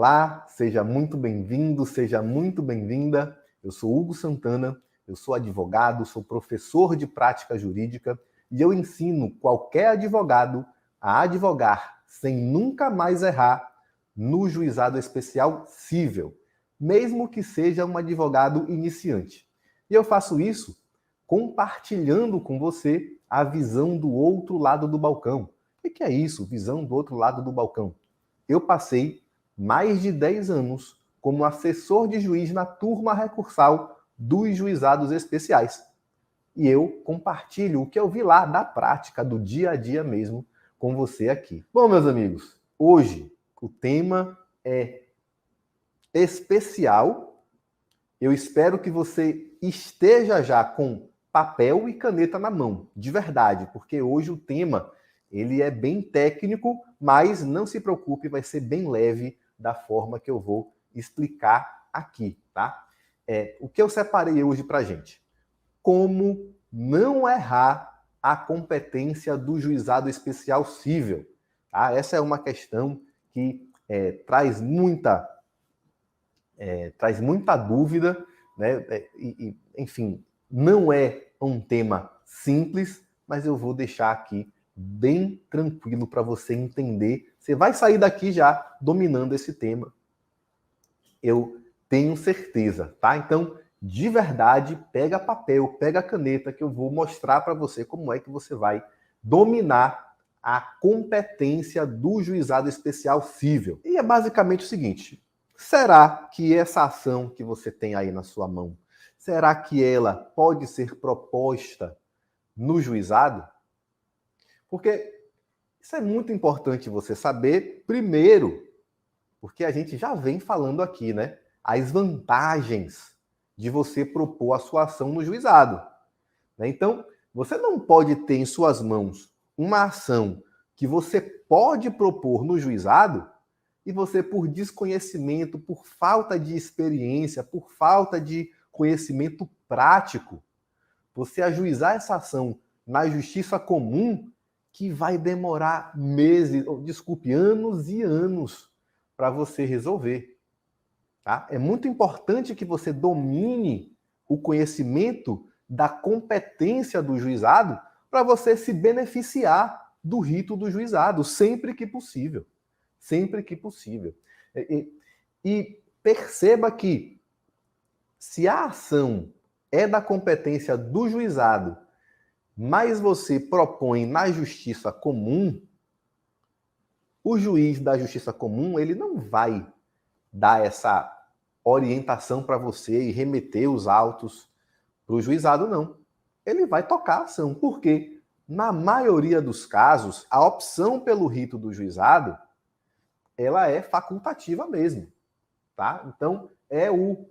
Olá, seja muito bem-vindo, seja muito bem-vinda. Eu sou Hugo Santana, eu sou advogado, sou professor de prática jurídica e eu ensino qualquer advogado a advogar sem nunca mais errar no juizado especial cível, mesmo que seja um advogado iniciante. E eu faço isso compartilhando com você a visão do outro lado do balcão. O que é isso, visão do outro lado do balcão? Eu passei mais de 10 anos como assessor de juiz na turma recursal dos juizados especiais. E eu compartilho o que eu vi lá da prática, do dia a dia mesmo, com você aqui. Bom, meus amigos, hoje o tema é especial. Eu espero que você esteja já com papel e caneta na mão, de verdade, porque hoje o tema ele é bem técnico, mas não se preocupe, vai ser bem leve da forma que eu vou explicar aqui, tá? O que eu separei hoje pra gente? Como não errar a competência do juizado especial cível. Tá? Essa é uma questão que traz muita dúvida, né? Enfim, não é um tema simples, mas eu vou deixar aqui bem tranquilo para você entender. Você vai sair daqui já dominando esse tema. Eu tenho certeza, tá? Então, de verdade, pega papel, pega caneta, que eu vou mostrar para você como é que você vai dominar a competência do juizado especial cível. E é basicamente o seguinte: será que essa ação que você tem aí na sua mão, será que ela pode ser proposta no juizado? Porque isso é muito importante você saber, primeiro, porque a gente já vem falando aqui, né? As vantagens de você propor a sua ação no juizado. Né? Então, você não pode ter em suas mãos uma ação que você pode propor no juizado e você, por desconhecimento, por falta de experiência, por falta de conhecimento prático, você ajuizar essa ação na justiça comum, que vai demorar meses, anos e anos para você resolver. Tá? É muito importante que você domine o conhecimento da competência do juizado para você se beneficiar do rito do juizado, sempre que possível. Sempre que possível. E perceba que, se a ação é da competência do juizado, mas você propõe na justiça comum, o juiz da justiça comum ele não vai dar essa orientação para você e remeter os autos para o juizado, não. Ele vai tocar a ação. Por quê? Na maioria dos casos, a opção pelo rito do juizado ela é facultativa mesmo. Tá? Então, é o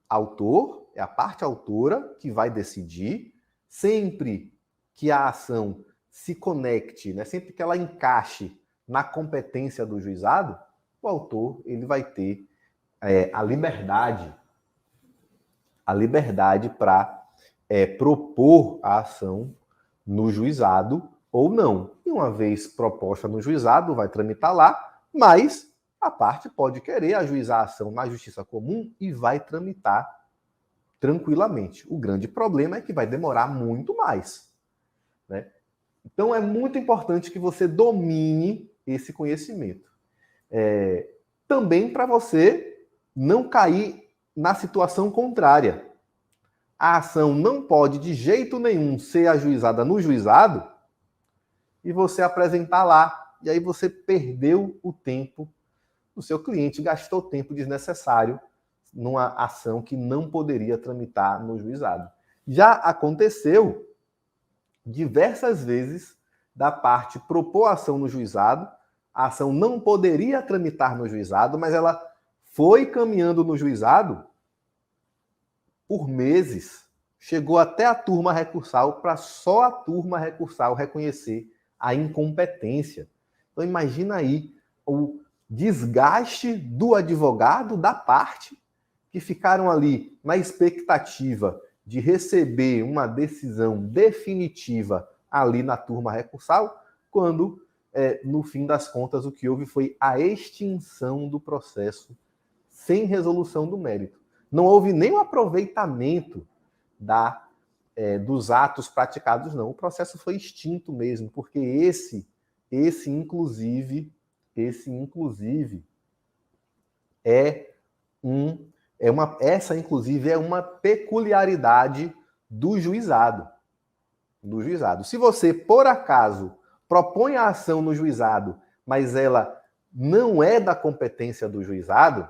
autor, é a parte autora que vai decidir, sempre que a ação se conecte, né, sempre que ela encaixe na competência do juizado, o autor ele vai ter a liberdade para propor a ação no juizado ou não. E uma vez proposta no juizado, vai tramitar lá, mas a parte pode querer ajuizar a ação na justiça comum e vai tramitar tranquilamente. O grande problema é que vai demorar muito mais. Né? Então é muito importante que você domine esse conhecimento. Também para você não cair na situação contrária. A ação não pode de jeito nenhum ser ajuizada no juizado e você apresentar lá. E aí você perdeu o tempo do seu cliente, gastou tempo desnecessário numa ação que não poderia tramitar no juizado. Já aconteceu diversas vezes da parte propor a ação no juizado, a ação não poderia tramitar no juizado, mas ela foi caminhando no juizado por meses, chegou até a turma recursal para só a turma recursal reconhecer a incompetência. Então imagina aí o desgaste do advogado, da parte, que ficaram ali na expectativa de receber uma decisão definitiva ali na turma recursal, quando no fim das contas, o que houve foi a extinção do processo sem resolução do mérito. Não houve nem o aproveitamento dos atos praticados, não. O processo foi extinto mesmo, porque esse inclusive, essa inclusive é uma peculiaridade do juizado. Se você, por acaso, propõe a ação no juizado, mas ela não é da competência do juizado,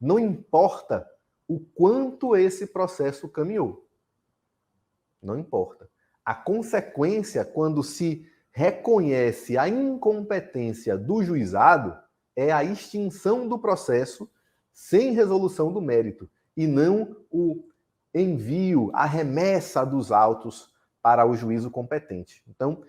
não importa o quanto esse processo caminhou. Não importa. A consequência, quando se reconhece a incompetência do juizado, é a extinção do processo sem resolução do mérito, e não o envio, a remessa dos autos para o juízo competente. Então,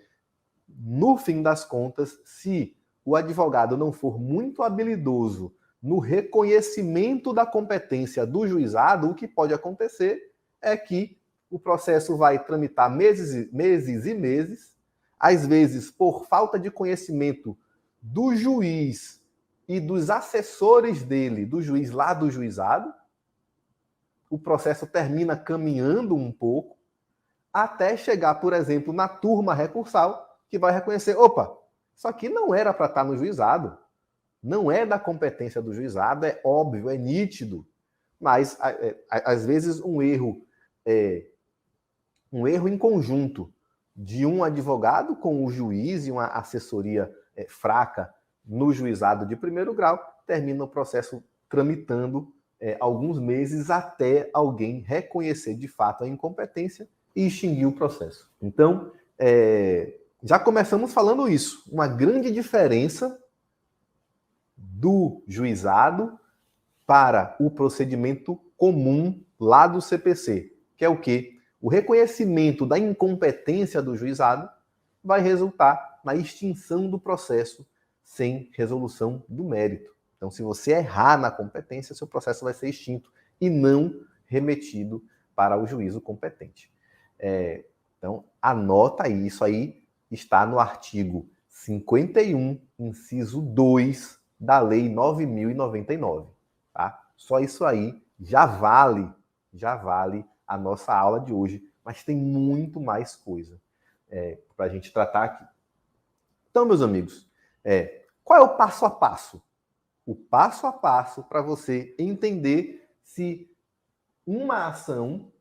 no fim das contas, se o advogado não for muito habilidoso no reconhecimento da competência do juizado, o que pode acontecer é que o processo vai tramitar meses e meses, às vezes por falta de conhecimento do juiz e dos assessores dele, do juiz lá do juizado. O processo termina caminhando um pouco, até chegar, por exemplo, na turma recursal, que vai reconhecer, opa, isso aqui não era para estar no juizado, não é da competência do juizado, é óbvio, é nítido, mas às vezes um erro em conjunto de um advogado com o juiz e uma assessoria fraca no juizado de primeiro grau, termina o processo tramitando alguns meses até alguém reconhecer de fato a incompetência e extinguir o processo. Então, já começamos falando isso. Uma grande diferença do juizado para o procedimento comum lá do CPC, que é o quê? O reconhecimento da incompetência do juizado vai resultar na extinção do processo sem resolução do mérito. Então, se você errar na competência, seu processo vai ser extinto e não remetido para o juízo competente. Então, anota aí, isso aí está no artigo 51, inciso 2 da Lei 9.099. Tá? Só isso aí já vale a nossa aula de hoje, mas tem muito mais coisa para a gente tratar aqui. Então, meus amigos, qual é o passo a passo? O passo a passo para você entender se uma ação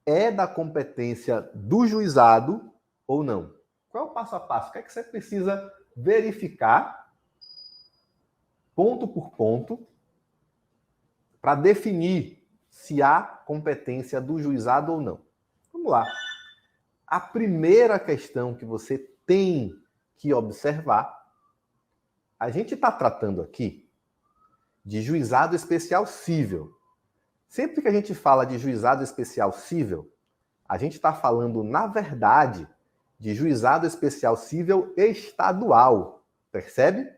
é da competência do juizado ou não. Qual é o passo a passo? O que é que você precisa verificar, ponto por ponto, para definir se há competência do juizado ou não? Vamos lá. A primeira questão que você tem que observar, a gente está tratando aqui de juizado especial cível. Sempre que a gente fala de juizado especial cível, a gente está falando, na verdade, de juizado especial cível estadual. Percebe?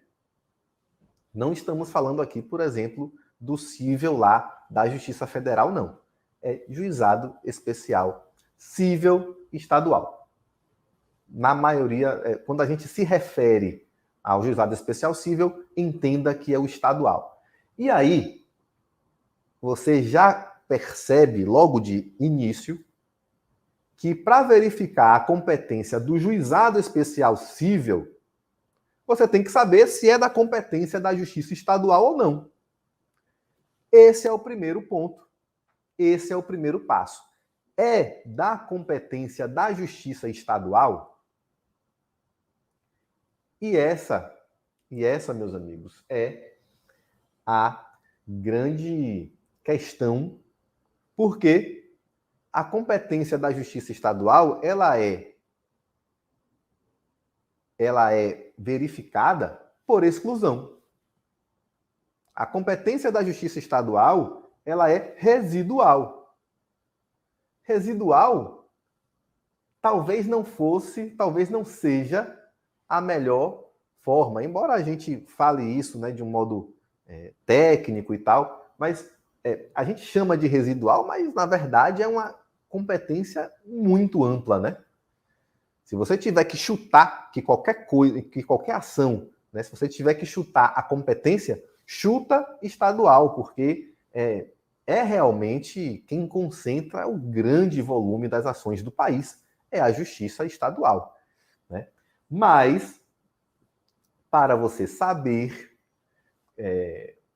Não estamos falando aqui, por exemplo, do cível lá da Justiça Federal, não. É juizado especial cível estadual. Na maioria, quando a gente se refere ao juizado especial cível, entenda que é o estadual. E aí, você já percebe logo de início que para verificar a competência do juizado especial cível, você tem que saber se é da competência da Justiça Estadual ou não. Esse é o primeiro ponto. Esse é o primeiro passo. É da competência da Justiça Estadual? E essa, meus amigos, é a grande questão, porque a competência da Justiça Estadual, ela é verificada por exclusão. A competência da Justiça Estadual, ela é residual. Residual talvez não seja a melhor forma, embora a gente fale isso, né, de um modo técnico e tal, mas a gente chama de residual, mas na verdade é uma competência muito ampla, né? Se você tiver que chutar que qualquer coisa, que qualquer ação, né, se você tiver que chutar a competência, chuta estadual, porque é realmente quem concentra o grande volume das ações do país, é a justiça estadual, né? Mas, para você saber,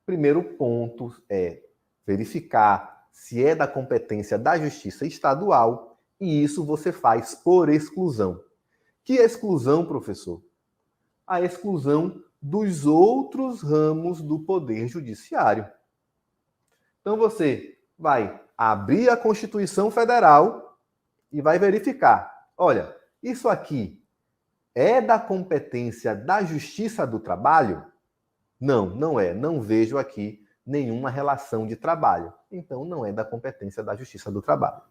primeiro ponto é verificar se é da competência da justiça estadual, e isso você faz por exclusão. Que exclusão, professor? A exclusão dos outros ramos do Poder Judiciário. Então você vai abrir a Constituição Federal e vai verificar. Olha, isso aqui é da competência da Justiça do Trabalho? Não, não é. Não vejo aqui nenhuma relação de trabalho. Então não é da competência da Justiça do Trabalho.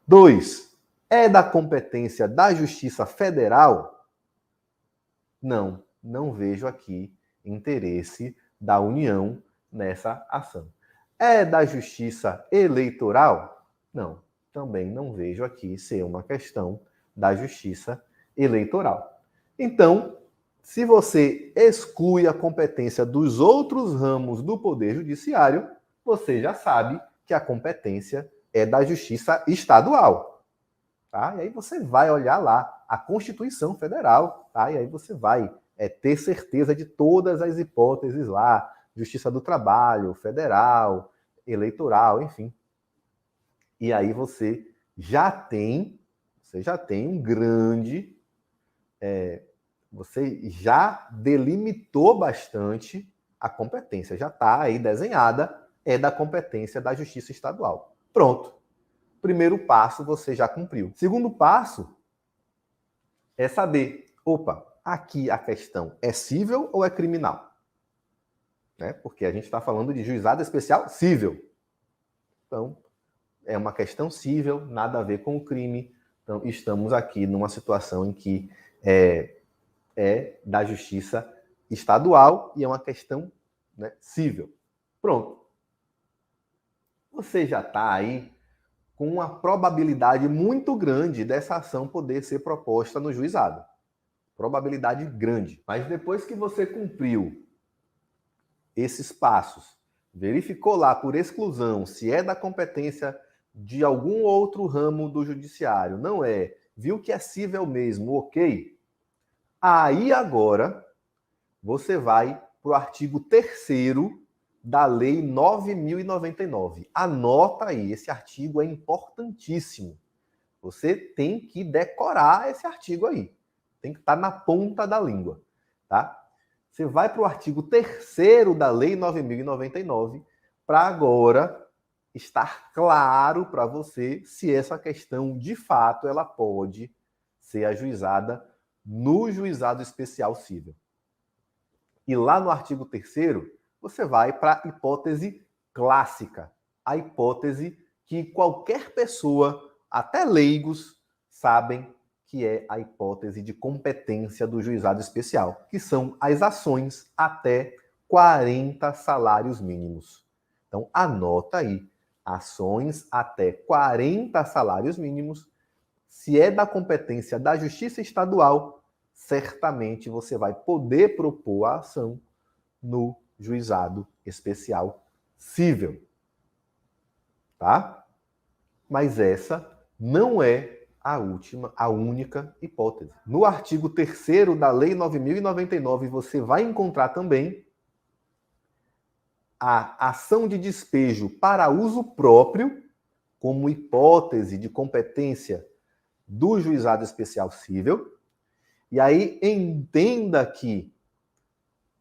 2. É da competência da Justiça Federal? Não, não vejo aqui interesse da União nessa ação. É da Justiça Eleitoral? Não, também não vejo aqui ser uma questão da Justiça Eleitoral. Então, se você exclui a competência dos outros ramos do Poder Judiciário, você já sabe que a competência é da Justiça Estadual. Tá? E aí você vai olhar lá a Constituição Federal, tá? E aí você vai ter certeza de todas as hipóteses lá, Justiça do Trabalho, Federal, Eleitoral, enfim. E aí você já tem um grande... você já delimitou bastante a competência, já está aí desenhada, é da competência da Justiça Estadual. Pronto. Primeiro passo você já cumpriu. Segundo passo é saber, opa, aqui a questão é cível ou é criminal? Né? Porque a gente está falando de juizado especial cível. Então, é uma questão cível, nada a ver com o crime. Então, estamos aqui numa situação em que é da justiça estadual e é uma questão, né, cível. Pronto. Você já está aí com uma probabilidade muito grande dessa ação poder ser proposta no juizado. Probabilidade grande. Mas depois que você cumpriu esses passos, verificou lá por exclusão se é da competência de algum outro ramo do judiciário, não é, viu que é cível mesmo, ok? Aí agora você vai para o artigo 3º da Lei 9.099. Anota aí, esse artigo é importantíssimo. Você tem que decorar esse artigo aí. Tem que estar na ponta da língua, tá? Você vai para o artigo 3º da Lei 9.099 para agora estar claro para você se essa questão, de fato, ela pode ser ajuizada no juizado especial cível. E lá no artigo 3º, você vai para a hipótese clássica, a hipótese que qualquer pessoa, até leigos, sabem que é a hipótese de competência do juizado especial, que são as ações até 40 salários mínimos. Então, anota aí, ações até 40 salários mínimos, se é da competência da Justiça Estadual, certamente você vai poder propor a ação no juizado especial cível. Tá? Mas essa não é a única hipótese. No artigo 3º da Lei 9.099, você vai encontrar também a ação de despejo para uso próprio como hipótese de competência do juizado especial cível. E aí entenda que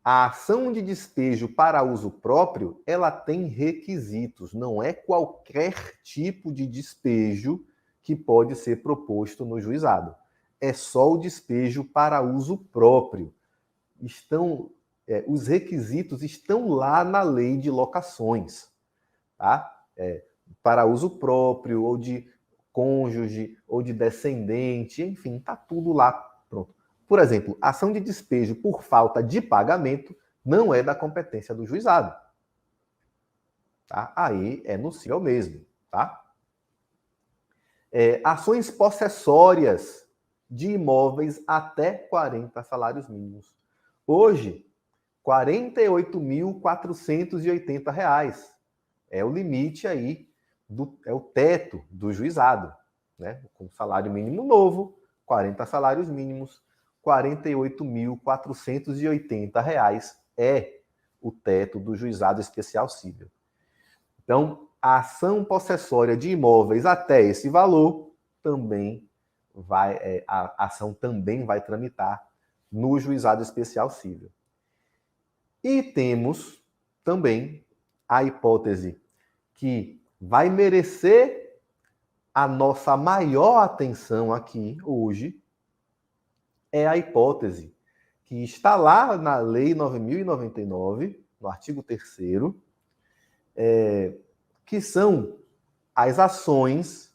a ação de despejo para uso próprio, ela tem requisitos, não é qualquer tipo de despejo que pode ser proposto no juizado. É só o despejo para uso próprio. Os requisitos estão lá na lei de locações, tá? Para uso próprio, ou de cônjuge, ou de descendente, enfim, tá tudo lá pronto. Por exemplo, ação de despejo por falta de pagamento não é da competência do juizado. Tá? Aí é no cível mesmo, tá? Ações possessórias de imóveis até 40 salários mínimos. Hoje, R$ 48.480 é o limite aí, é o teto do juizado, né? Com salário mínimo novo, 40 salários mínimos, R$ 48.480 é o teto do juizado especial cível. Então, a ação possessória de imóveis até esse valor também a ação também vai tramitar no juizado especial cível. E temos também a hipótese que vai merecer a nossa maior atenção aqui hoje, é a hipótese que está lá na Lei 9.099, no artigo 3º, que são as ações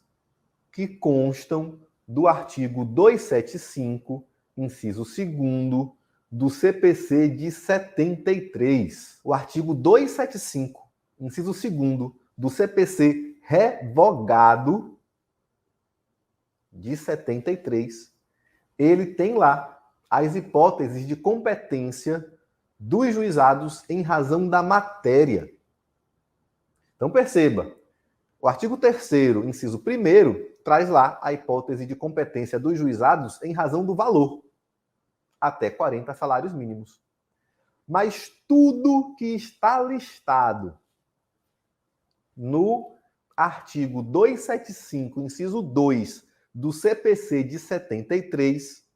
que constam do artigo 275, inciso 2º, do CPC de 73. O artigo 275, inciso 2º, do CPC revogado de 73, ele tem lá as hipóteses de competência dos juizados em razão da matéria. Então, perceba, o artigo 3º, inciso 1º, traz lá a hipótese de competência dos juizados em razão do valor, até 40 salários mínimos. Mas tudo que está listado no artigo 275, inciso 2, do CPC de 73,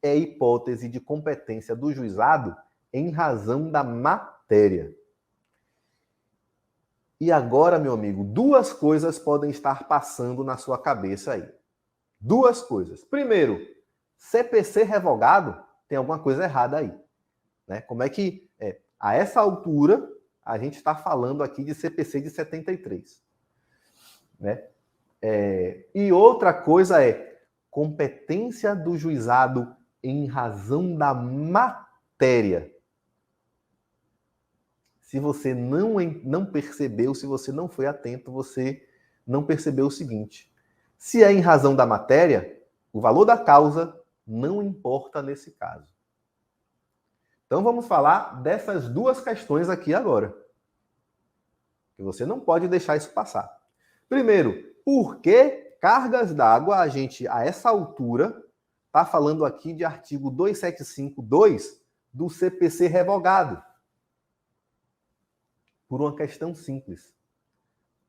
é hipótese de competência do juizado em razão da matéria. E agora, meu amigo, duas coisas podem estar passando na sua cabeça aí. Duas coisas. Primeiro, CPC revogado, tem alguma coisa errada aí. Né? Como é que, a essa altura, a gente está falando aqui de CPC de 73. Né? E outra coisa é competência do juizado em razão da matéria. Se você não percebeu, se você não foi atento, você não percebeu o seguinte. Se é em razão da matéria, o valor da causa não importa nesse caso. Então vamos falar dessas duas questões aqui agora. Que você não pode deixar isso passar. Primeiro, por que cargas d'água a gente, a essa altura, está falando aqui de artigo 275.2 do CPC revogado? Por uma questão simples.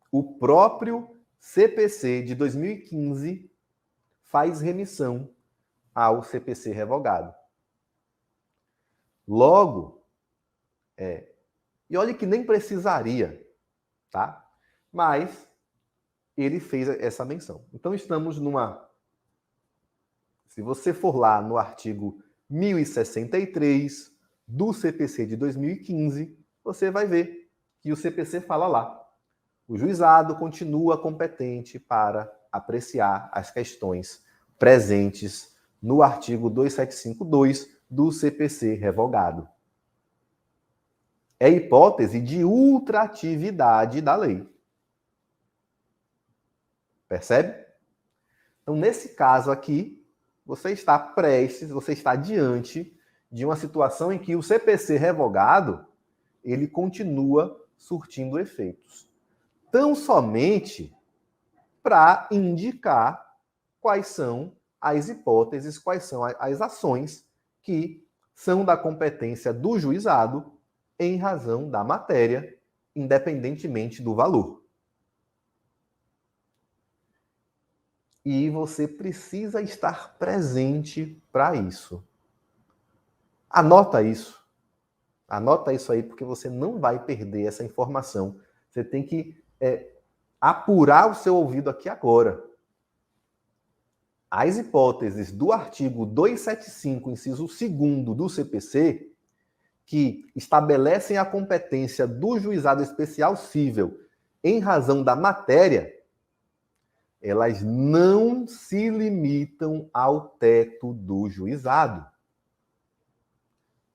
O próprio CPC de 2015 faz remissão ao CPC revogado. Logo, e olha que nem precisaria, tá? Mas ele fez essa menção. Então estamos se você for lá no artigo 1063 do CPC de 2015, você vai ver que o CPC fala lá. O juizado continua competente para apreciar as questões presentes no artigo 275.2 do CPC revogado. É hipótese de ultratividade da lei. Percebe? Então, nesse caso aqui, você está diante de uma situação em que o CPC revogado, ele continua surtindo efeitos. Tão somente para indicar quais são as hipóteses, quais são as ações que são da competência do juizado em razão da matéria, independentemente do valor. E você precisa estar presente para isso. Anota isso. Anota isso aí, porque você não vai perder essa informação. Você tem que apurar o seu ouvido aqui agora. As hipóteses do artigo 275, inciso 2º do CPC, que estabelecem a competência do juizado especial cível em razão da matéria, elas não se limitam ao teto do juizado.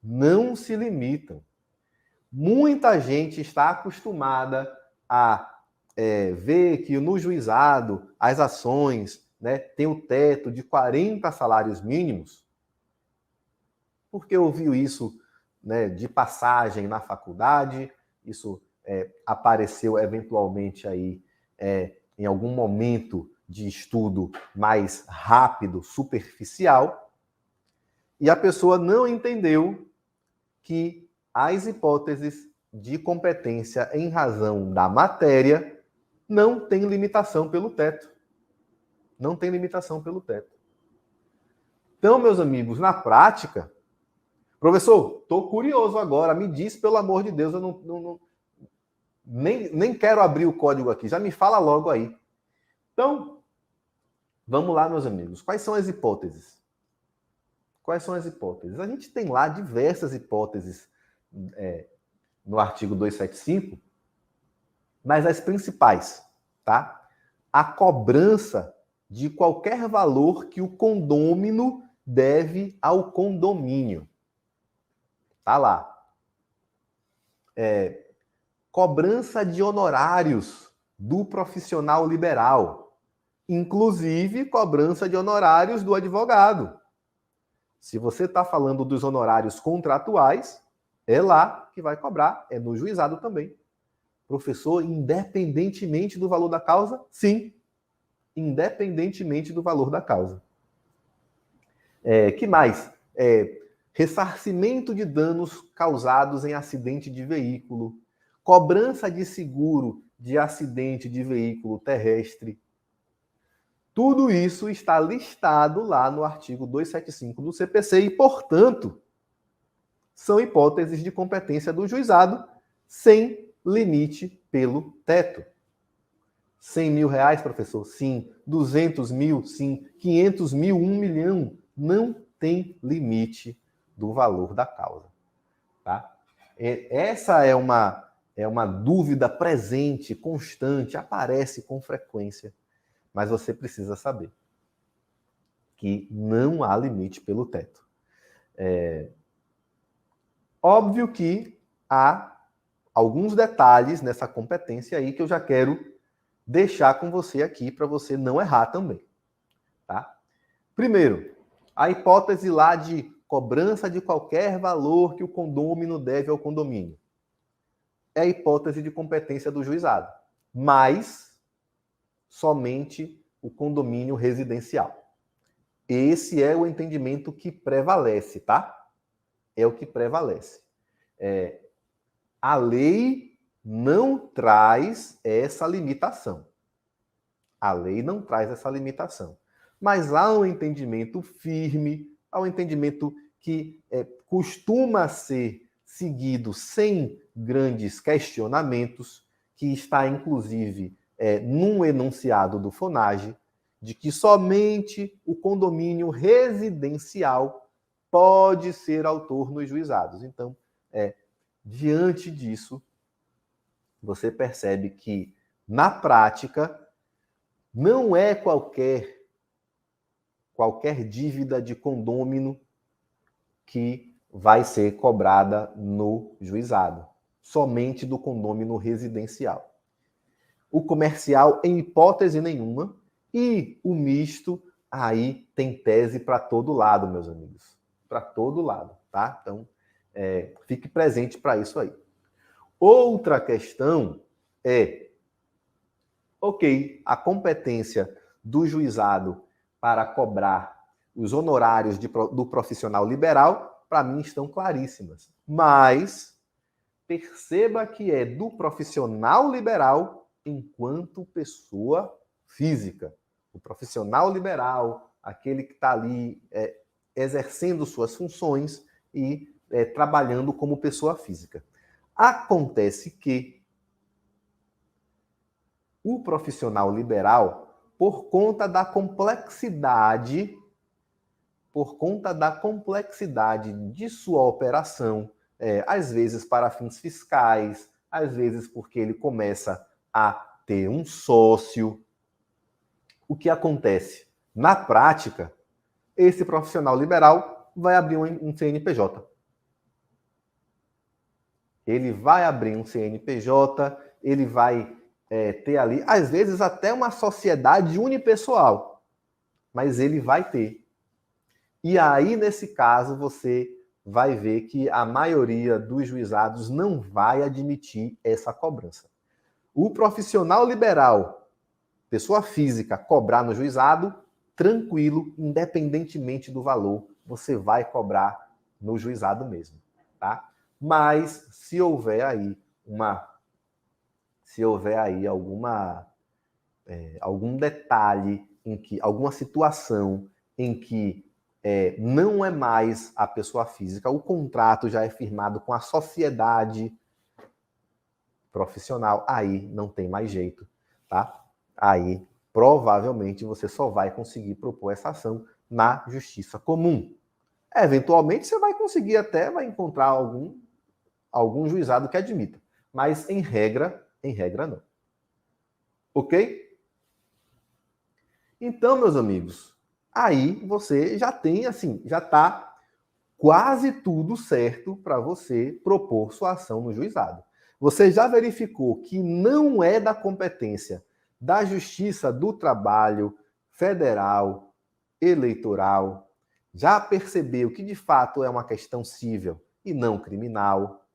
Não se limitam. Muita gente está acostumada a ver que no juizado as ações né, tem o teto de 40 salários mínimos, porque ouviu isso, né, de passagem na faculdade, isso apareceu eventualmente aí em algum momento de estudo mais rápido, superficial, e a pessoa não entendeu que as hipóteses de competência em razão da matéria não têm limitação pelo teto. Não tem limitação pelo teto. Então, meus amigos, na prática, professor, estou curioso agora, me diz, pelo amor de Deus, eu nem quero abrir o código aqui, já me fala logo aí. Então, vamos lá, meus amigos. Quais são as hipóteses? Quais são as hipóteses? A gente tem lá diversas hipóteses no artigo 275, mas as principais, tá? A cobrança de qualquer valor que o condômino deve ao condomínio. Tá lá. Cobrança de honorários do profissional liberal, inclusive cobrança de honorários do advogado. Se você está falando dos honorários contratuais, é lá que vai cobrar, é no juizado também. Professor, independentemente do valor da causa? Sim, independentemente do valor da causa. Que mais? Ressarcimento de danos causados em acidente de veículo, cobrança de seguro de acidente de veículo terrestre. Tudo isso está listado lá no artigo 275 do CPC e, portanto, são hipóteses de competência do juizado sem limite pelo teto. 100 mil reais, professor? Sim. 200 mil? Sim. 500 mil? 1 milhão? Não tem limite do valor da causa. Tá? Essa é uma dúvida presente, constante, aparece com frequência, mas você precisa saber que não há limite pelo teto. Óbvio que há alguns detalhes nessa competência aí que eu já quero deixar com você aqui para você não errar também. Tá? Primeiro, a hipótese lá de cobrança de qualquer valor que o condômino deve ao condomínio. É a hipótese de competência do juizado, mas somente o condomínio residencial. Esse é o entendimento que prevalece, tá? É o que prevalece. A lei não traz essa limitação. A lei não traz essa limitação. Mas há um entendimento firme, há um entendimento que costuma ser seguido sem grandes questionamentos, que está, inclusive, num enunciado do FONAGE, de que somente o condomínio residencial pode ser autor nos juizados. Então, diante disso, você percebe que, na prática, não é qualquer dívida de condômino que vai ser cobrada no juizado, somente do condômino residencial. O comercial, em hipótese nenhuma, e o misto, aí tem tese para todo lado, meus amigos. Para todo lado, tá? Então, fique presente para isso aí. Outra questão ok, a competência do juizado para cobrar os honorários do profissional liberal, para mim, estão claríssimas. Mas perceba que é do profissional liberal enquanto pessoa física. O profissional liberal, aquele que está ali exercendo suas funções e trabalhando como pessoa física. Acontece que o profissional liberal, por conta da complexidade de sua operação, às vezes para fins fiscais, às vezes porque ele começa a ter um sócio. O que acontece? Na prática, esse profissional liberal vai abrir um CNPJ. Ele vai abrir um CNPJ, ele vai ter ali, às vezes, até uma sociedade unipessoal. mas ele vai ter. E aí, nesse caso, você vai ver que a maioria dos juizados não vai admitir essa cobrança. O profissional liberal, pessoa física, cobrar no juizado, tranquilo, independentemente do valor, você vai cobrar no juizado mesmo, tá? Mas se houver aí algum detalhe em que alguma situação em que não é mais a pessoa física, o contrato já é firmado com a sociedade profissional, aí não tem mais jeito, tá? Aí provavelmente você só vai conseguir propor essa ação na justiça comum. Eventualmente você vai conseguir vai encontrar algum juizado que admita, mas em regra não. Ok? Então, meus amigos, aí você já tem, já está quase tudo certo para você propor sua ação no juizado. Você já verificou que não é da competência da Justiça do Trabalho Federal, Eleitoral. Já percebeu que, de fato, é uma questão civil e não criminal.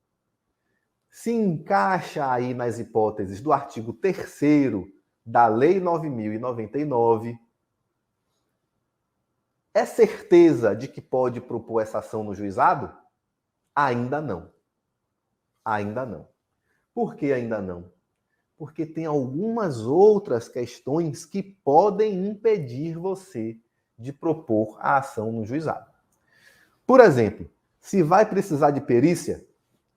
Se encaixa aí nas hipóteses do artigo 3º da Lei 9.099. É certeza de que pode propor essa ação no juizado? Ainda não. Ainda não. Por que ainda não? Porque tem algumas outras questões que podem impedir você de propor a ação no juizado. Por exemplo, se vai precisar de perícia,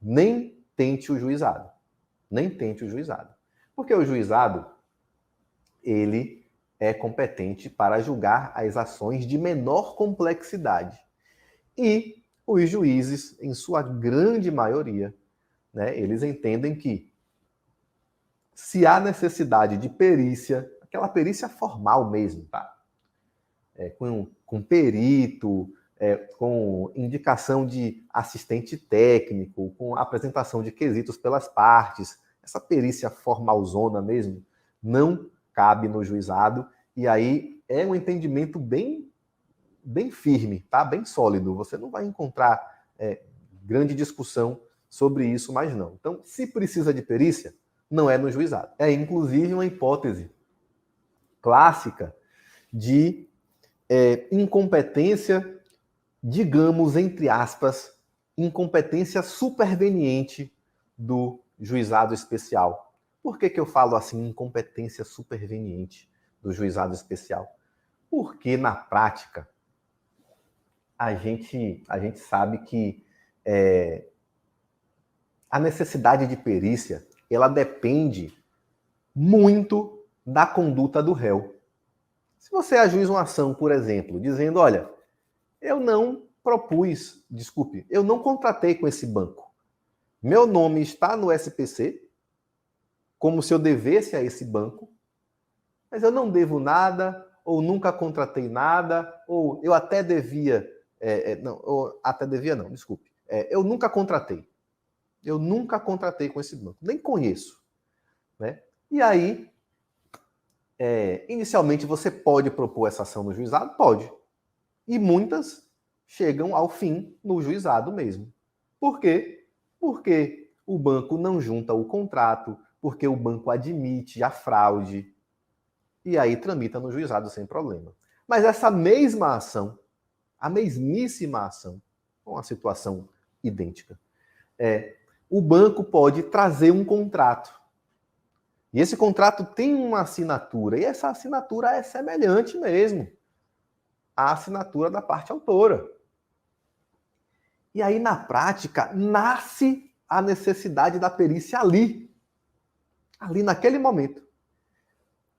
nem tente o juizado. Nem tente o juizado. Porque o juizado, ele é competente para julgar as ações de menor complexidade. E os juízes, em sua grande maioria, eles entendem que se há necessidade de perícia, aquela perícia formal mesmo, tá? Com perito, com indicação de assistente técnico, com apresentação de quesitos pelas partes, essa perícia formalzona mesmo, não cabe no juizado, e aí é um entendimento bem firme, tá? Bem sólido. Você não vai encontrar grande discussão sobre isso mais não. Então, se precisa de perícia, não é no juizado. É inclusive uma hipótese clássica de incompetência, digamos, entre aspas, incompetência superveniente do juizado especial. Por que eu falo assim, incompetência superveniente do juizado especial? Porque, na prática, a gente sabe que a necessidade de perícia, ela depende muito da conduta do réu. Se você ajuiza uma ação, por exemplo, dizendo, olha, eu não contratei com esse banco. Meu nome está no SPC, como se eu devesse a esse banco, mas eu não devo nada, ou nunca contratei nada, ou eu até devia... eu nunca contratei. Eu nunca contratei com esse banco, nem conheço. Né? E aí, inicialmente, você pode propor essa ação no juizado? Pode. E muitas chegam ao fim no juizado mesmo. Por quê? Porque o banco não junta o contrato, porque o banco admite a fraude, e aí tramita no juizado sem problema. Mas essa mesma ação, a mesmíssima ação, com uma situação idêntica, o banco pode trazer um contrato. E esse contrato tem uma assinatura, e essa assinatura é semelhante mesmo à assinatura da parte autora. E aí, na prática, nasce a necessidade da perícia ali naquele momento.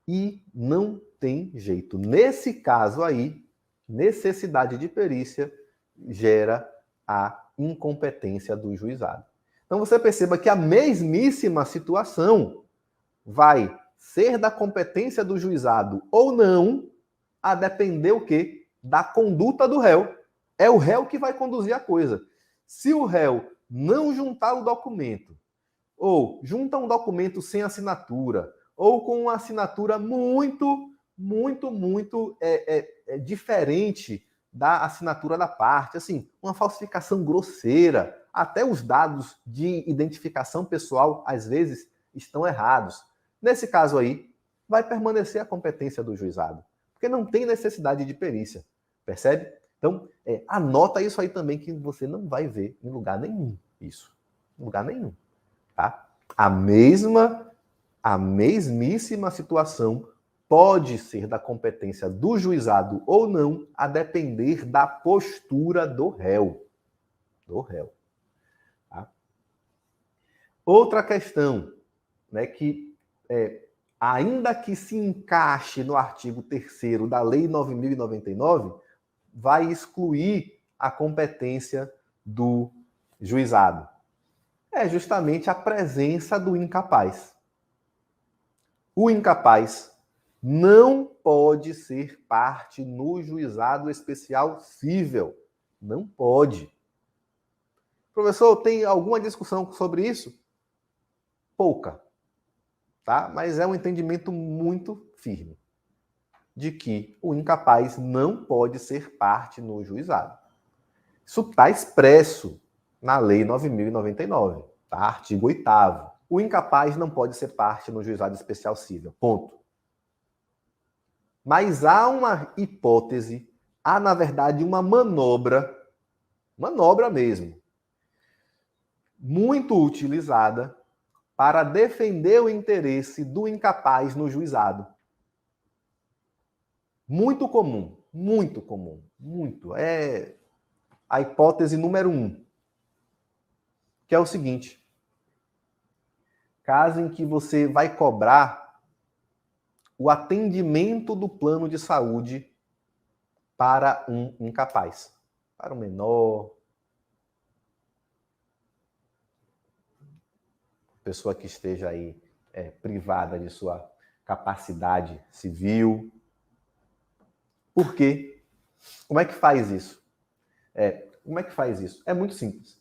E não tem jeito. Nesse caso aí, necessidade de perícia gera a incompetência do juizado. Então você perceba que a mesmíssima situação vai ser da competência do juizado ou não, a depender o quê? Da conduta do réu. É o réu que vai conduzir a coisa. Se o réu não juntar o documento, ou junta um documento sem assinatura, ou com uma assinatura muito muito diferente da assinatura da parte. Assim, uma falsificação grosseira. Até os dados de identificação pessoal, às vezes, estão errados. Nesse caso aí, vai permanecer a competência do juizado, porque não tem necessidade de perícia, percebe? Então, anota isso aí também, que você não vai ver em lugar nenhum isso. Em lugar nenhum, tá? A mesmíssima situação pode ser da competência do juizado ou não, a depender da postura do réu. Do réu. Tá? Outra questão, né, que ainda que se encaixe no artigo 3º da Lei 9.099, vai excluir a competência do juizado. É justamente a presença do incapaz. O incapaz não pode ser parte no juizado especial cível. Não pode. Professor, tem alguma discussão sobre isso? Pouca. Tá? Mas é um entendimento muito firme de que o incapaz não pode ser parte no juizado. Isso está expresso na Lei 9.099, tá? Artigo 8º. O incapaz não pode ser parte no juizado especial cível. Ponto. Mas há uma hipótese, há, na verdade, uma manobra mesmo, muito utilizada para defender o interesse do incapaz no juizado. Muito comum, muito comum, muito. É a hipótese número 1, que é o seguinte: caso em que você vai cobrar o atendimento do plano de saúde para um incapaz, para um menor, pessoa que esteja aí privada de sua capacidade civil. Por quê? Como é que faz isso? Como é que faz isso? É muito simples.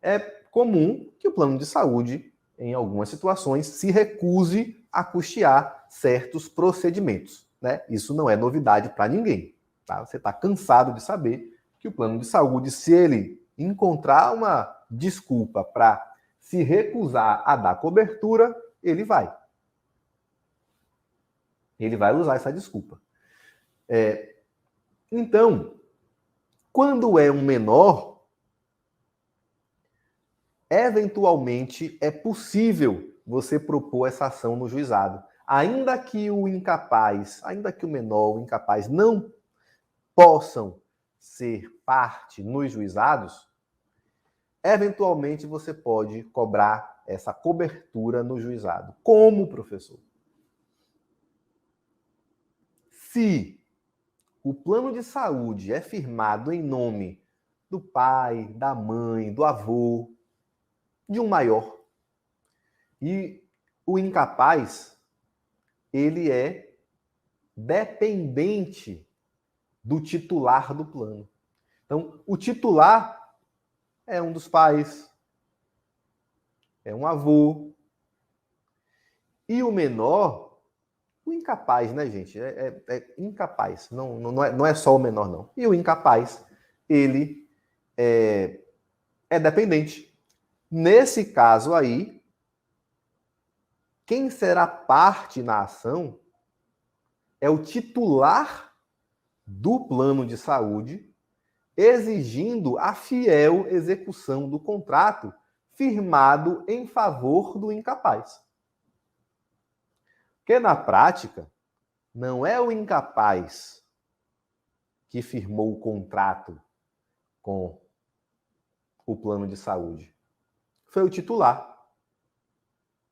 É comum que o plano de saúde, em algumas situações, se recuse a custear certos procedimentos, né? Isso não é novidade para ninguém, tá? Você está cansado de saber que o plano de saúde, se ele encontrar uma desculpa para se recusar a dar cobertura, ele vai. Ele vai usar essa desculpa. Então, quando é um menor, eventualmente é possível você propor essa ação no juizado. Ainda que o incapaz, ainda que o menor, o incapaz, não possam ser parte nos juizados, eventualmente você pode cobrar essa cobertura no juizado. Como, professor? Se o plano de saúde é firmado em nome do pai, da mãe, do avô, de um maior, e o incapaz, ele é dependente do titular do plano. Então, o titular é um dos pais, é um avô, e o menor, o incapaz, né, gente? É incapaz, não é só o menor, não. E o incapaz, ele é dependente. Nesse caso aí, quem será parte na ação é o titular do plano de saúde, exigindo a fiel execução do contrato firmado em favor do incapaz. Porque, na prática, não é o incapaz que firmou o contrato com o plano de saúde. Foi o titular.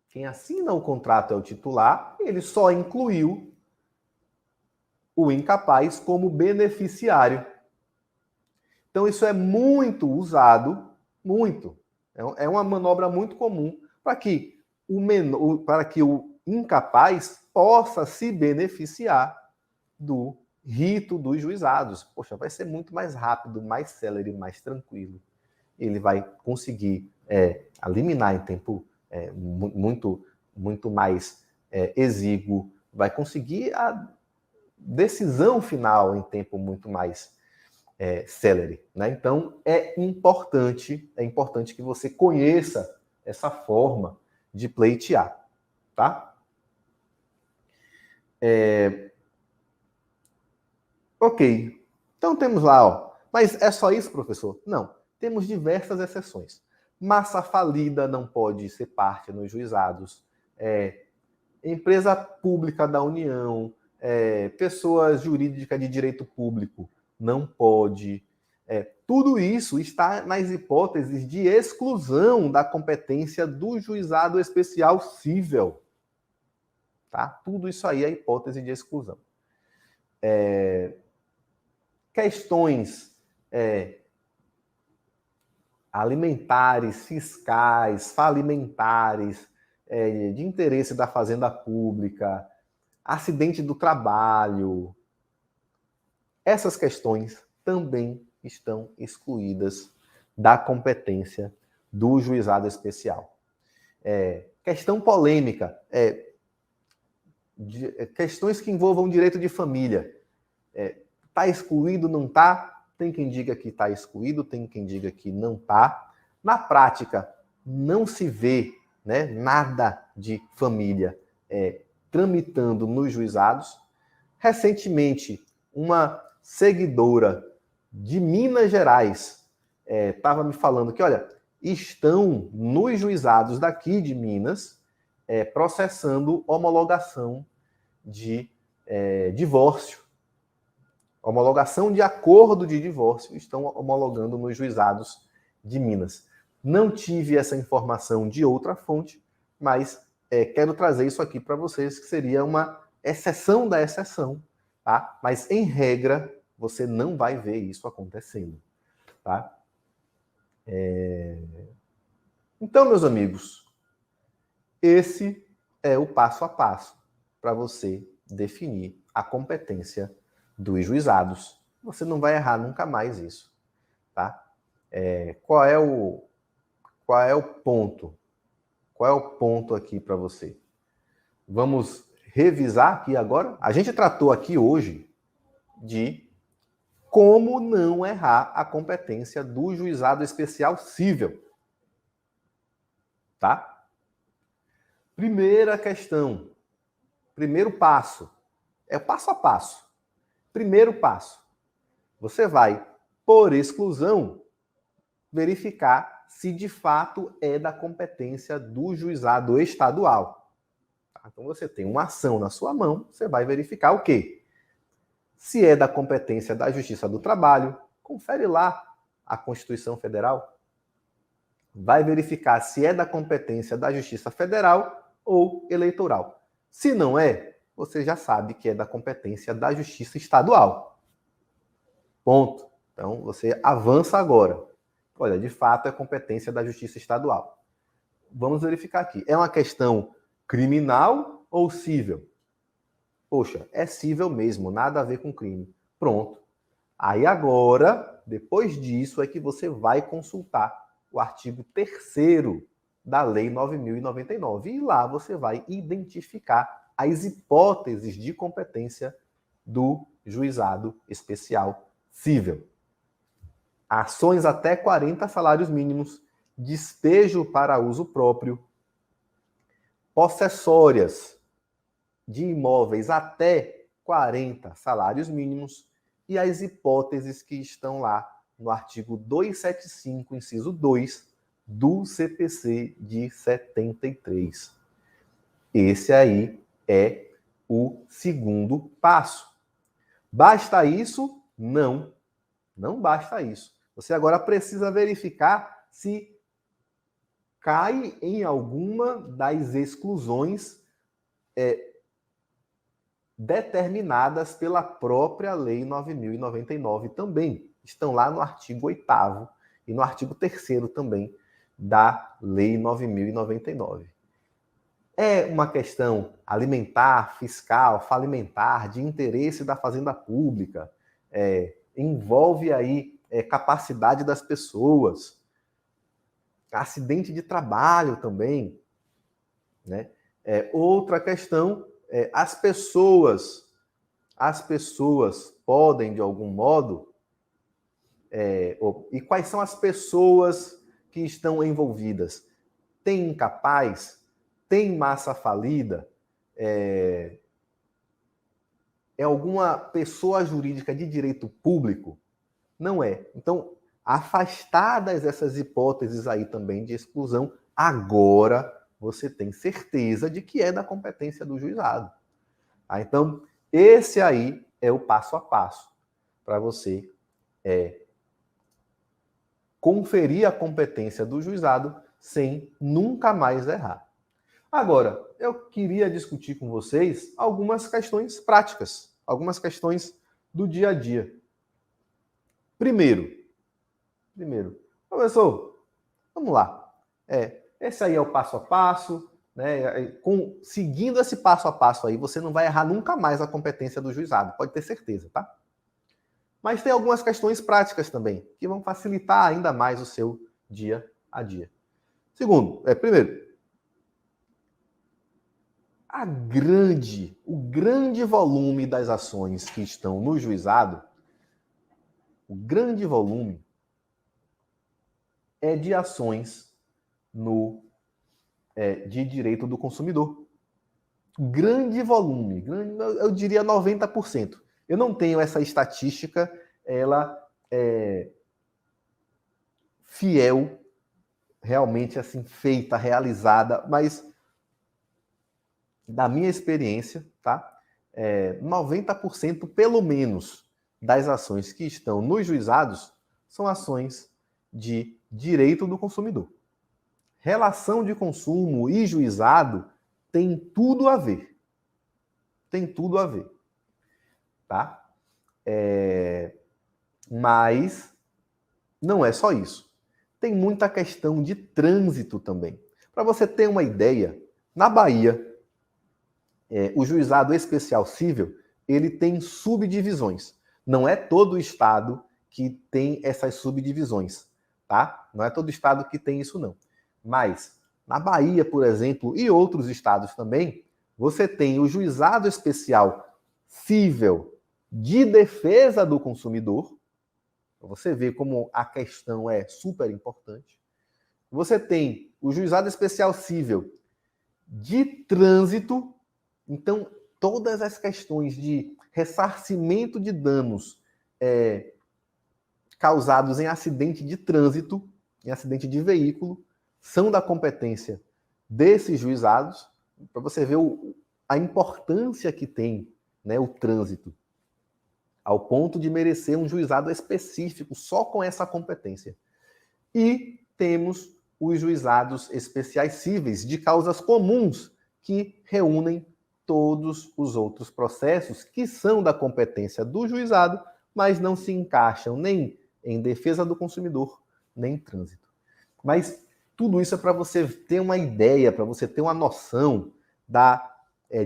Quem assina o contrato é o titular, ele só incluiu o incapaz como beneficiário. Então, isso é muito usado, muito. É uma manobra muito comum para que o incapaz possa se beneficiar do rito dos juizados. Poxa, vai ser muito mais rápido, mais célere, mais tranquilo. Ele vai conseguir eliminar em tempo muito mais exíguo, vai conseguir decisão final em tempo muito mais célere, né? Então, é importante que você conheça essa forma de pleitear, tá? Ok. Então, temos lá, ó. Mas é só isso, professor? Não. Temos diversas exceções. Massa falida não pode ser parte nos juizados. Empresa pública da União, pessoa jurídica de direito público não pode. Tudo isso está nas hipóteses de exclusão da competência do juizado especial cível. Tá? Tudo isso aí é hipótese de exclusão. Questões alimentares, fiscais, falimentares, de interesse da fazenda pública, acidente do trabalho, essas questões também estão excluídas da competência do juizado especial. Questão polêmica, questões que envolvam direito de família. Está excluído, não está? Tem quem diga que está excluído, tem quem diga que não está. Na prática, não se vê, né, nada de família tramitando nos juizados. Recentemente, uma seguidora de Minas Gerais estava me falando que, olha, estão nos juizados daqui de Minas processando homologação de divórcio. Homologação de acordo de divórcio estão homologando nos juizados de Minas. Não tive essa informação de outra fonte, mas quero trazer isso aqui para vocês, que seria uma exceção da exceção, tá? Mas, em regra, você não vai ver isso acontecendo, tá? Então, meus amigos, esse é o passo a passo para você definir a competência dos juizados. Você não vai errar nunca mais isso, tá? Qual é o ponto? Qual é o ponto aqui para você? Vamos revisar aqui agora. A gente tratou aqui hoje de como não errar a competência do juizado especial cível, tá? Primeira questão, primeiro passo, é passo a passo. Primeiro passo, você vai, por exclusão, verificar se de fato é da competência do juizado estadual. Então você tem uma ação na sua mão, você vai verificar o quê? Se é da competência da Justiça do Trabalho, confere lá a Constituição Federal. Vai verificar se é da competência da Justiça Federal ou eleitoral. Se não é, você já sabe que é da competência da Justiça Estadual. Ponto. Então, você avança agora. Olha, de fato, é competência da Justiça Estadual. Vamos verificar aqui. É uma questão criminal ou cível? Poxa, é cível mesmo, nada a ver com crime. Pronto. Aí agora, depois disso, é que você vai consultar o artigo 3º da Lei 9.099. E lá você vai identificar as hipóteses de competência do juizado especial cível. Ações até 40 salários mínimos, despejo para uso próprio, possessórias de imóveis até 40 salários mínimos e as hipóteses que estão lá no artigo 275, inciso 2, do CPC de 73. Esse aí é o segundo passo. Basta isso? Não. Não basta isso. Você agora precisa verificar se cai em alguma das exclusões determinadas pela própria Lei 9.099 também. Estão lá no artigo 8º e no artigo 3º também da Lei 9.099. É uma questão alimentar, fiscal, falimentar, de interesse da fazenda pública, envolve aí capacidade das pessoas, acidente de trabalho também, né? Outra questão, as pessoas as pessoas podem, de algum modo, e quais são as pessoas que estão envolvidas? Tem incapaz? Tem massa falida? É alguma pessoa jurídica de direito público? Não é. Então, afastadas essas hipóteses aí também de exclusão, agora você tem certeza de que é da competência do juizado. Então, esse aí é o passo a passo para você conferir a competência do juizado sem nunca mais errar. Agora, eu queria discutir com vocês algumas questões práticas, algumas questões do dia a dia. Primeiro, professor, vamos lá. Esse aí é o passo a passo, né? Seguindo esse passo a passo aí, você não vai errar nunca mais a competência do juizado, pode ter certeza, tá? Mas tem algumas questões práticas também, que vão facilitar ainda mais o seu dia a dia. Segundo, primeiro, o grande volume das ações que estão no juizado, o grande volume é de ações de direito do consumidor. Grande volume, eu diria 90%. Eu não tenho essa estatística, ela é fiel, realmente assim, feita, realizada, mas da minha experiência, tá? 90% pelo menos das ações que estão nos juizados são ações de direito do consumidor. Relação de consumo e juizado tem tudo a ver. Tem tudo a ver. Tá? Mas não é só isso. Tem muita questão de trânsito também. Para você ter uma ideia, na Bahia, o juizado especial cível, ele tem subdivisões. Não é todo estado que tem essas subdivisões, tá? Não é todo estado que tem isso, não. Mas, na Bahia, por exemplo, e outros estados também, você tem o juizado especial cível de defesa do consumidor. Você vê como a questão é super importante. Você tem o juizado especial cível de trânsito. Então, todas as questões de ressarcimento de danos causados em acidente de trânsito, em acidente de veículo, são da competência desses juizados, para você ver a importância que tem, né, o trânsito, ao ponto de merecer um juizado específico só com essa competência. E temos os juizados especiais cíveis de causas comuns, que reúnem todos os outros processos que são da competência do juizado, mas não se encaixam nem em defesa do consumidor, nem em trânsito. Mas tudo isso é para você ter uma ideia, para você ter uma noção da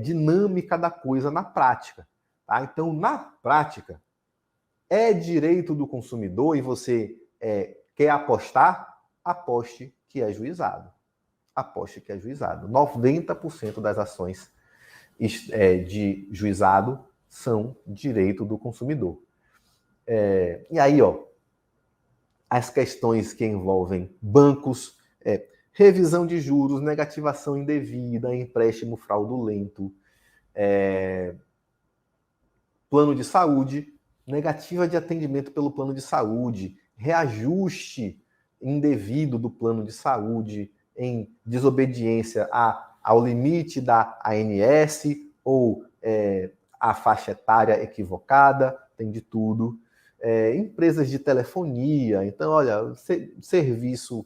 dinâmica da coisa na prática. Tá? Então, na prática, é direito do consumidor e você quer apostar? Aposte que é juizado. Aposte que é juizado. 90% das ações de juizado são direito do consumidor. E aí, as questões que envolvem bancos, revisão de juros, negativação indevida, empréstimo fraudulento, plano de saúde, negativa de atendimento pelo plano de saúde, reajuste indevido do plano de saúde em desobediência ao limite da ANS ou a faixa etária equivocada, tem de tudo. Empresas de telefonia, então, olha, serviço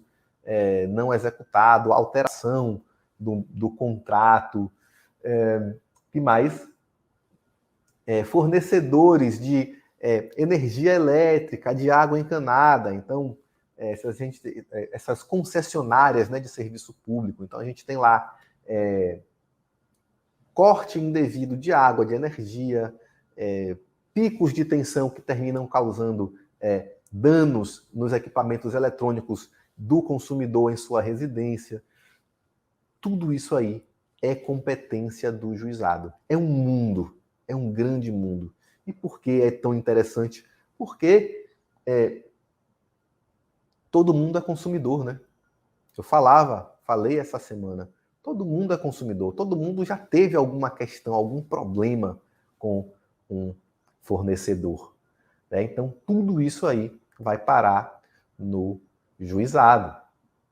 não executado, alteração do contrato, e mais, fornecedores de energia elétrica, de água encanada, então, essas concessionárias, né, de serviço público, então a gente tem lá corte indevido de água, de energia, picos de tensão que terminam causando danos nos equipamentos eletrônicos do consumidor em sua residência. Tudo isso aí é competência do juizado. É um mundo, é um grande mundo. E por que é tão interessante? Porque todo mundo é consumidor, né? Eu falei essa semana, todo mundo é consumidor, todo mundo já teve alguma questão, algum problema com um fornecedor, né? Então, tudo isso aí vai parar no juizado.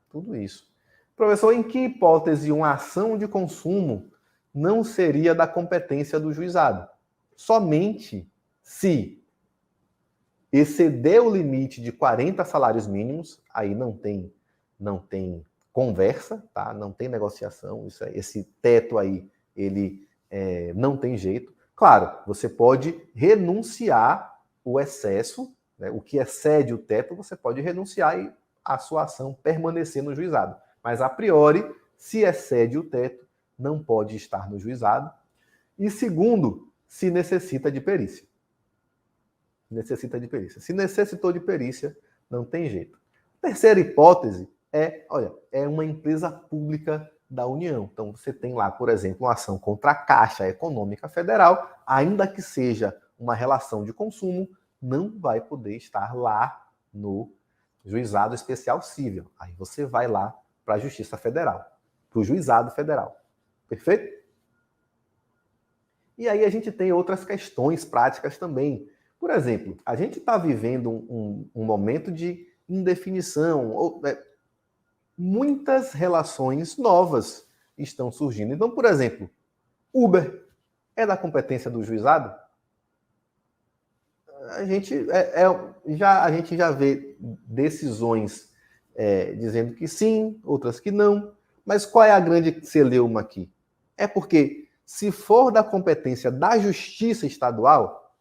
Tudo isso. Professor, em que hipótese uma ação de consumo não seria da competência do juizado? Somente se exceder o limite de 40 salários mínimos, aí não tem conversa, tá? Não tem negociação, esse teto aí, ele não tem jeito. Claro, você pode renunciar o excesso, né? O que excede o teto, você pode renunciar e a sua ação permanecer no juizado. Mas, a priori, se excede o teto, não pode estar no juizado. E segundo, se necessita de perícia. Necessita de perícia. Se necessitou de perícia, não tem jeito. Terceira hipótese é uma empresa pública da União. Então, você tem lá, por exemplo, uma ação contra a Caixa Econômica Federal, ainda que seja uma relação de consumo, não vai poder estar lá no Juizado Especial Cível. Aí você vai lá para a Justiça Federal, para o Juizado Federal. Perfeito? E aí a gente tem outras questões práticas também. Por exemplo, a gente está vivendo um momento de indefinição, muitas relações novas estão surgindo. Então, por exemplo, Uber é da competência do juizado? A gente já vê decisões dizendo que sim, outras que não. Mas qual é a grande celeuma aqui? É porque, se for da competência da Justiça Estadual,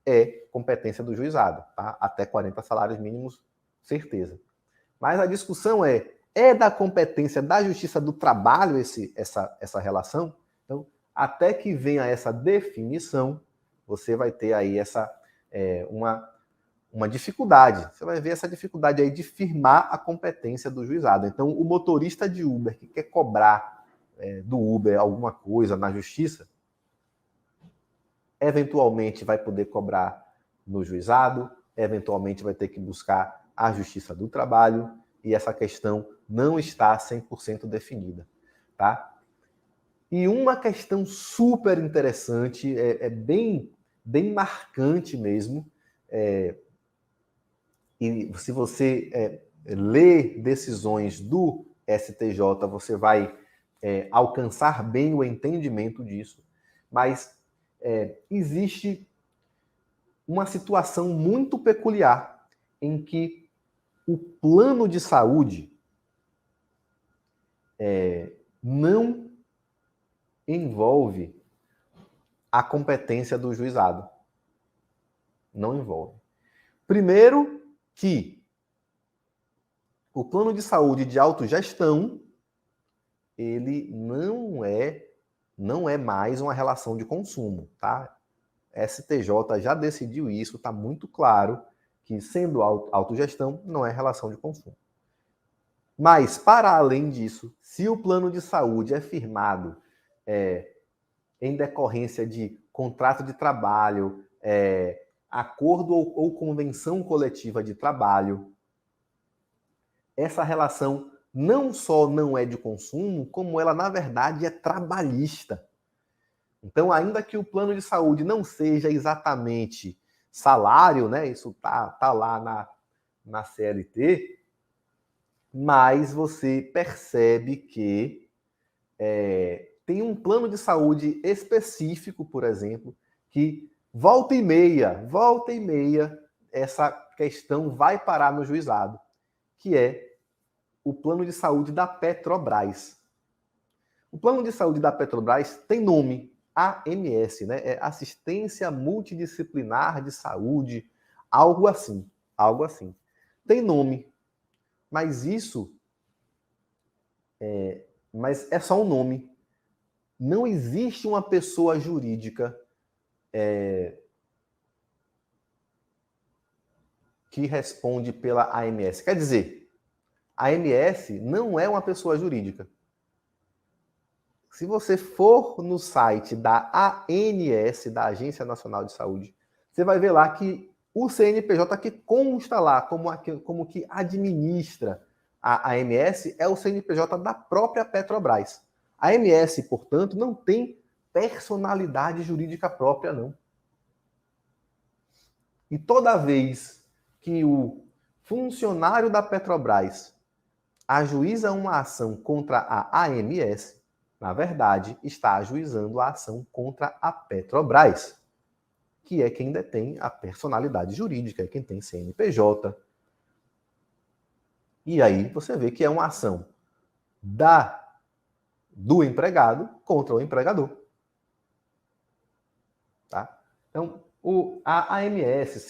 é competência do juizado, tá? Até 40 salários mínimos, certeza. Mas a discussão é da competência da Justiça do Trabalho essa relação? Então, até que venha essa definição, você vai ter aí uma dificuldade. Você vai ver essa dificuldade aí de firmar a competência do juizado. Então, o motorista de Uber que quer cobrar do Uber alguma coisa na justiça, eventualmente vai poder cobrar no juizado, eventualmente vai ter que buscar a Justiça do Trabalho, e essa questão não está 100% definida, tá? E uma questão super interessante, bem marcante mesmo, e se você ler decisões do STJ, você vai alcançar bem o entendimento disso, mas existe uma situação muito peculiar em que o plano de saúde não envolve a competência do juizado. Não envolve. Primeiro que o plano de saúde de autogestão, ele não é mais uma relação de consumo, tá? STJ já decidiu isso, está muito claro que, sendo autogestão, não é relação de consumo. Mas, para além disso, se o plano de saúde é firmado em decorrência de contrato de trabalho, acordo ou convenção coletiva de trabalho, essa relação não só não é de consumo, como ela, na verdade, é trabalhista. Então, ainda que o plano de saúde não seja exatamente salário, né? Isso tá lá na CLT, mas você percebe que tem um plano de saúde específico, por exemplo, que volta e meia, essa questão vai parar no juizado, que é o plano de saúde da Petrobras. O plano de saúde da Petrobras tem nome, AMS, né? É Assistência Multidisciplinar de Saúde, algo assim. Tem nome, mas isso mas é só um nome. Não existe uma pessoa jurídica que responde pela AMS. Quer dizer, a AMS não é uma pessoa jurídica. Se você for no site da ANS, da Agência Nacional de Saúde, você vai ver lá que o CNPJ que consta lá como que administra a AMS é o CNPJ da própria Petrobras. A AMS, portanto, não tem personalidade jurídica própria, não. E toda vez que o funcionário da Petrobras ajuiza uma ação contra a AMS, na verdade, está ajuizando a ação contra a Petrobras, que é quem detém a personalidade jurídica, é quem tem CNPJ. E aí você vê que é uma ação do empregado contra o empregador. Tá? Então, a AMS,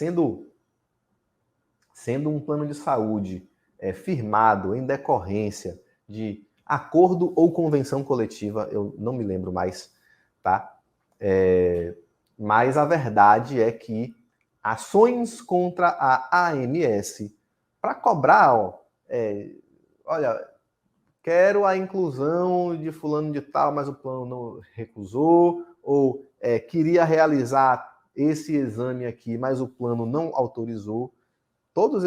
sendo um plano de saúde firmado em decorrência de acordo ou convenção coletiva, eu não me lembro mais, tá? Mas a verdade é que ações contra a AMS para cobrar, olha, quero a inclusão de fulano de tal, mas o plano não recusou, ou queria realizar esse exame aqui, mas o plano não autorizou. Todas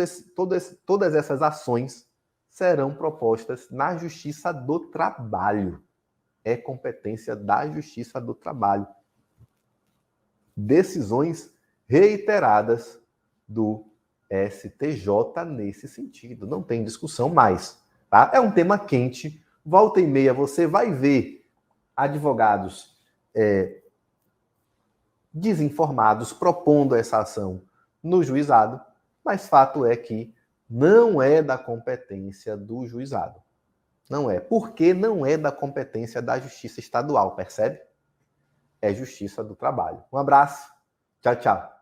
essas ações serão propostas na Justiça do Trabalho. É competência da Justiça do Trabalho. Decisões reiteradas do STJ nesse sentido. Não tem discussão mais. Tá? É um tema quente. Volta e meia você vai ver advogados desinformados propondo essa ação no juizado, mas fato é que não é da competência do juizado. Não é. Porque não é da competência da Justiça Estadual, percebe? É Justiça do Trabalho. Um abraço. Tchau, tchau.